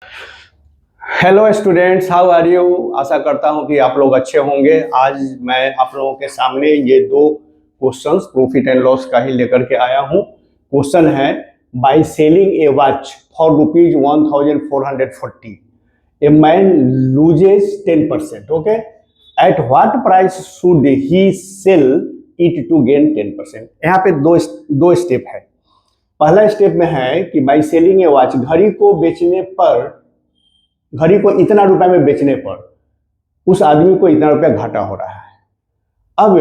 Hello students, how are you. आशा करता हूं कि आप लोग अच्छे होंगे। आज मैं आप लोगों के सामने ये दो क्वेश्चंस प्रॉफिट एंड लॉस का ही लेकर के आया हूं। क्वेश्चन है, by selling a watch for ₹1440 a man loses 10%। Okay, at what price should he sell it to gain 10%। यहाँ पे दो स्टेप है। पहला स्टेप में है कि बाय सेलिंग ए वॉच, घड़ी को बेचने पर, घड़ी को इतना रुपए में बेचने पर उस आदमी को इतना रुपया घाटा हो रहा है। अब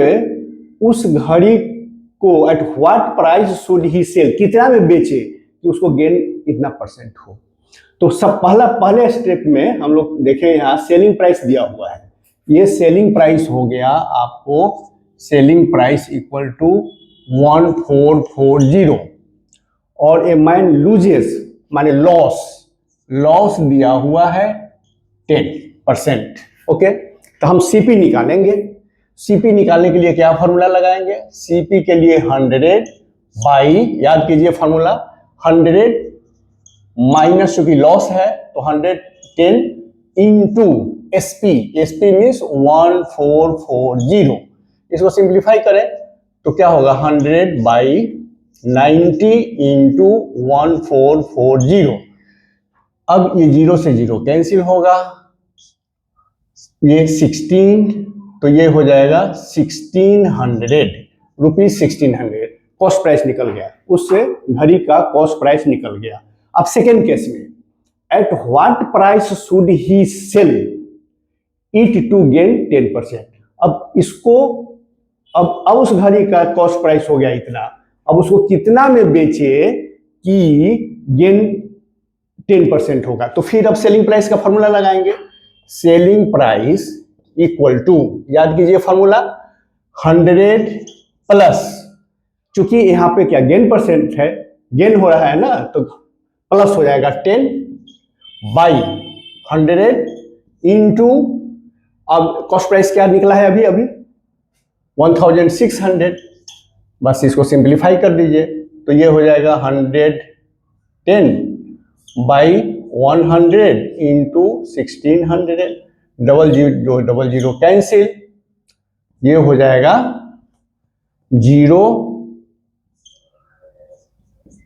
उस घड़ी को at what price should he sell, कितना में बेचे कि उसको गेन इतना परसेंट हो। तो सब पहले स्टेप में हम लोग देखें, यहाँ सेलिंग प्राइस दिया हुआ है। ये सेलिंग प्राइस हो गया आपको, सेलिंग प्राइस इक्वल टू 1440 और ए मैन लूजेस माने लॉस दिया हुआ है 10%। ओके, तो हम सीपी निकालेंगे। सीपी निकालने के लिए क्या फॉर्मूला लगाएंगे? सीपी के लिए 100 बाई, याद कीजिए फॉर्मूला, 100 माइनस, चूंकि लॉस है तो 110 इंटू एसपी। SP means 1440। इसको सिंप्लीफाई करें तो क्या होगा? 100 बाई 90 इंटू 1440। अब ये 0 से 0 कैंसिल होगा, ये 16, तो ये हो जाएगा 1600 रुपीज। 1600 कॉस्ट प्राइस निकल गया, उससे घड़ी का कॉस्ट प्राइस निकल गया। अब सेकेंड केस में, at what price should he sell it to gain 10%। अब इसको, अब उस घड़ी का कॉस्ट प्राइस हो गया इतना, अब उसको कितना में बेचे कि गेन 10% होगा। तो फिर अब सेलिंग प्राइस का फॉर्मूला लगाएंगे। सेलिंग प्राइस इक्वल टू, याद कीजिए फॉर्मूला, 100 प्लस, चूंकि यहां पे क्या गेन परसेंट है, गेन हो रहा है ना, तो प्लस हो जाएगा 10 बाई 100 इंटू, अब कॉस्ट प्राइस क्या निकला है अभी 1600। बस इसको सिंप्लीफाई कर दीजिए तो ये हो जाएगा 110 by 100 into 1600। Double zero cancel, ये हो जाएगा 0,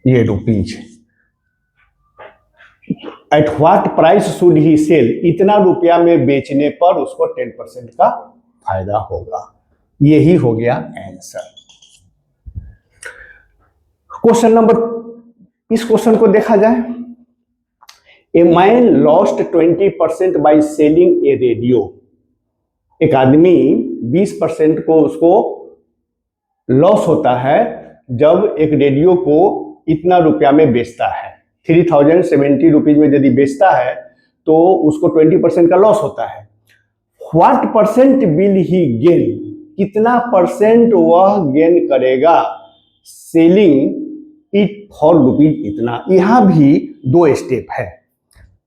ये rupees. At what price should he sell, इतना रुपया में बेचने पर उसको 10% का फायदा होगा। यही हो गया आंसर। क्वेश्चन नंबर, इस क्वेश्चन को देखा जाए। A man lost 20% bye selling A radio. एक आदमी 20% को उसको लॉस होता है जब एक रेडियो को इतना रुपया में बेचता है, 3070 रुपीज में यदि बेचता है तो उसको 20% का लॉस होता है। What percent will he gain, कितना परसेंट वह गेन करेगा सेलिंग इट फॉर रुपीज इतना। यहां भी दो स्टेप है।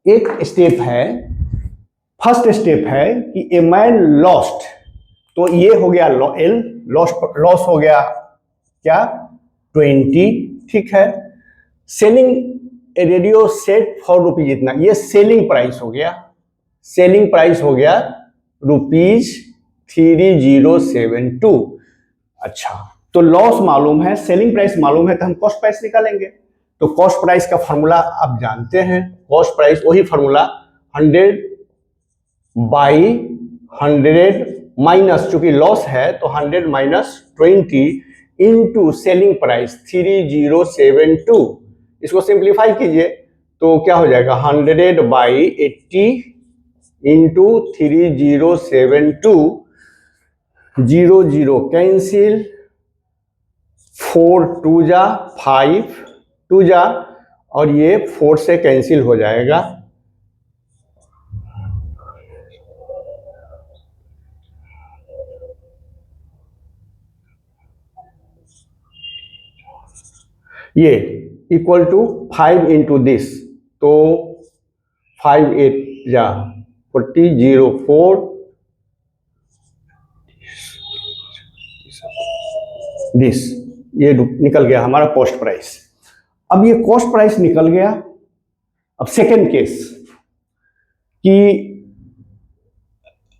एक स्टेप है, फर्स्ट स्टेप है कि ए मैन लॉस्ट, तो ये हो गया एल, लॉस हो गया क्या 20, ठीक है। Selling A radio set for rupees इतना, ये सेलिंग प्राइस हो गया, सेलिंग प्राइस हो गया रुपीज 3072। अच्छा, तो लॉस मालूम है, सेलिंग प्राइस मालूम है, तो हम कॉस्ट प्राइस निकालेंगे। तो कॉस्ट प्राइस का फॉर्मूला आप जानते हैं, कॉस्ट प्राइस वही फॉर्मूला 100 बाई 100 माइनस, चूंकि लॉस है तो 100 माइनस 20 इंटू सेलिंग प्राइस 3072। इसको सिंप्लीफाई कीजिए तो क्या हो जाएगा 100 बाई 80 इंटू 3072, 0 0 कैंसिल, 4 2 जा 5 2 जा, और ये 4 से कैंसिल हो जाएगा, ये इक्वल टू 5 इंटू दिस, तो 5 8 जा 40, 0 4 दिस, ये निकल गया हमारा कॉस्ट प्राइस। अब ये कॉस्ट प्राइस निकल गया। अब सेकेंड केस, कि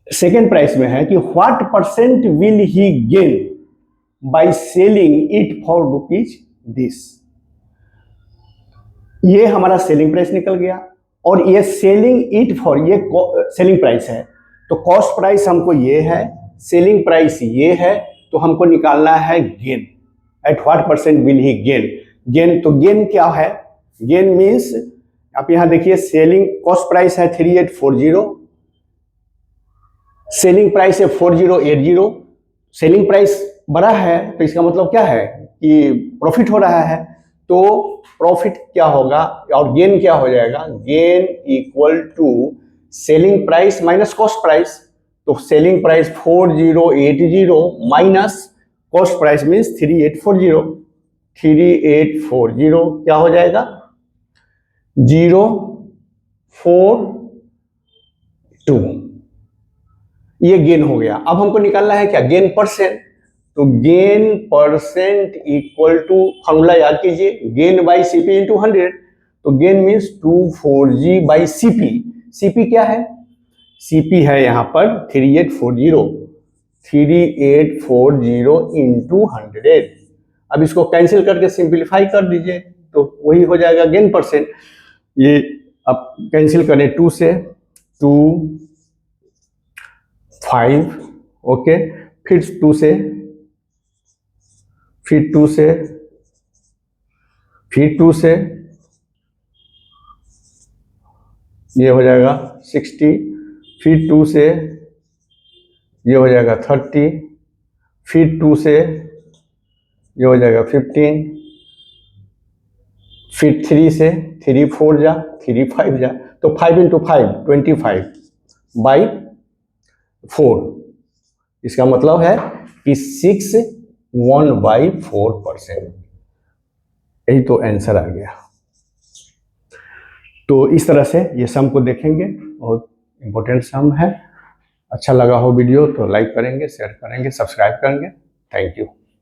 सेकेंड प्राइस में है कि what percent will he gain by selling it for rupees this. ये हमारा सेलिंग प्राइस निकल गया और ये सेलिंग इट फॉर, ये सेलिंग प्राइस है, तो कॉस्ट प्राइस हमको ये है, सेलिंग प्राइस ये है, तो हमको निकालना है gain. At what percent will he gain. Gain, तो गेन क्या है? गेन मीन्स आप यहां देखिए, सेलिंग कॉस्ट प्राइस है 3840, सेलिंग प्राइस है 4080। सेलिंग प्राइस बड़ा है तो इसका मतलब क्या है कि प्रॉफिट हो रहा है, तो प्रॉफिट क्या होगा और गेन क्या हो जाएगा? Gain equal to selling price minus cost price. तो selling price 4080 minus cost price means 3840। 3840 क्या हो जाएगा? 042। ये गेन हो गया। अब हमको निकालना है क्या? Gain percent. तो gain percent equal to, formula याद कीजिए, गेन बाई सीपी इंटू 100। तो gain means 24G by CP. CP क्या है? सीपी है यहाँ पर 3840, 3840 इंटू 100। अब इसको कैंसिल करके सिंप्लीफाई कर दीजिए तो वही हो जाएगा गेन परसेंट। ये अब कैंसिल करें 2 से, 2 5, ओके, फिर 2 से, फिर 2 से, फिर 2 से, ये हो जाएगा 60, फिर 2 से ये हो जाएगा 30, फिर 2 से ये हो जाएगा 15, फिर 3 से, 3 4 जा, 3 5 जा, तो 5 इंटू 5 25 बाई 4। इसका मतलब है कि 61/4%। यही तो आंसर आ गया। तो इस तरह से ये सम को देखेंगे, बहुत इंपॉर्टेंट सम है। अच्छा लगा हो वीडियो तो लाइक करेंगे, शेयर करेंगे, सब्सक्राइब करेंगे। Thank you.